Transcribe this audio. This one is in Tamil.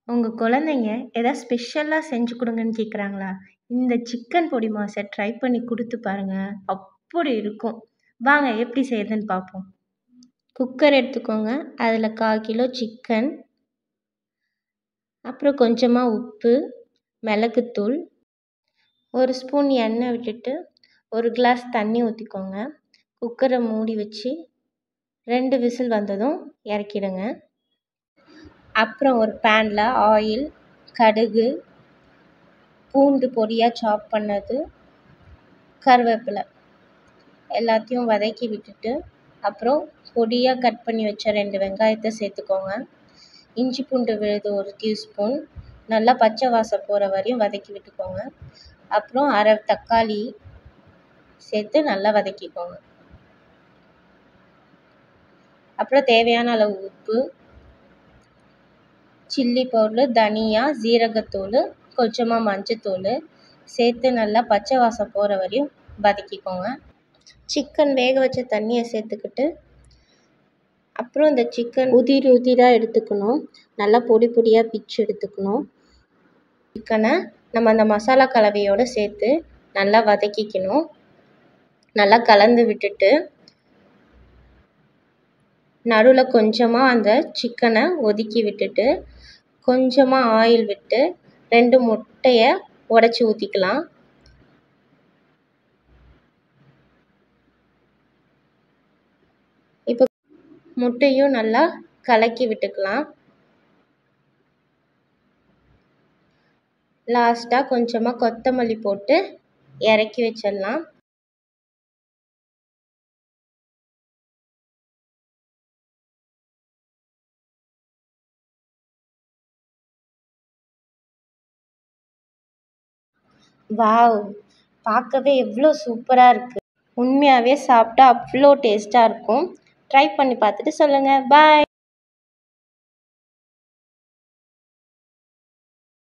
உங்க குழந்தைங்க ஏதாவது ஸ்பெஷலா செஞ்சு குடுங்கன்னு கேட்குறாங்களா? இந்த சிக்கன் பொடி மாஸ ட்ரை பண்ணி குடுத்து பாருங்க. அப்படி இருக்கும். வாங்க எப்படி செய்றதுன்னு பார்ப்போம். குக்கர் எடுத்துக்கோங்க. அதில 1/4 கிலோ சிக்கன், அப்புறம் கொஞ்சமா உப்பு, மிளகுத்தூள், 1 ஸ்பூன் எண்ணெய் விட்டுட்டு, 1 கிளாஸ் தண்ணி ஊத்திக்கோங்க. குக்கர மூடி வச்சு 2 விசில் வந்ததும் இறக்கிடுங்க. அப்புறம் ஒரு பேன்ல ஆயில், கடுகு, பூண்டு பொடியா சாப் பண்ணது, கருவேப்பிலை எல்லாத்தையும் வதக்கி விட்டுட்டு, அப்புறம் பொடியா கட் பண்ணி வச்ச 2 வெங்காயத்தை சேர்த்துக்கோங்க. இஞ்சி பூண்டு விழுது 1 டீஸ்பூன், நல்லா பச்சை வாசம் போகிற வரையும் வதக்கி விட்டுக்கோங்க. அப்புறம் அரை தக்காளி சேர்த்து நல்லா வதக்கிக்கோங்க. அப்புறம் தேவையான அளவு உப்பு, சில்லி பவுடர், தனியா, ஜீரகத்தூள், கொஞ்சமாக மஞ்சத்தூள் சேர்த்து நல்லா பச்சை வாசம் போகிற வரையும் வதக்கிக்கோங்க. சிக்கன் வேக வச்ச தண்ணியை சேர்த்துக்கிட்டு, அப்புறம் இந்த சிக்கன் உதிராக எடுத்துக்கணும். நல்லா பொடி பொடியாக பிச்சு எடுத்துக்கணும். சிக்கனை நம்ம அந்த மசாலா கலவையோடு சேர்த்து நல்லா வதக்கிக்கணும். நல்லா கலந்து விட்டுட்டு, நடுவில் கொஞ்சமாக அந்த சிக்கனை ஒதுக்கி விட்டுட்டு, கொஞ்சமாக ஆயில் விட்டு 2 முட்டையை உடச்சி ஊற்றிக்கலாம். இப்போ முட்டையும் நல்லா கலக்கி விட்டுக்கலாம். லாஸ்ட்டாக கொஞ்சமாக கொத்தமல்லி போட்டு இறக்கி வச்சிடலாம். வாவ்! பார்க்கவே எவ்வளோ சூப்பராக இருக்குது. உண்மையாகவே சாப்பிட்டா அவ்வளோ டேஸ்ட்டாக இருக்கும். ட்ரை பண்ணி பார்த்துட்டு சொல்லுங்கள். பாய்.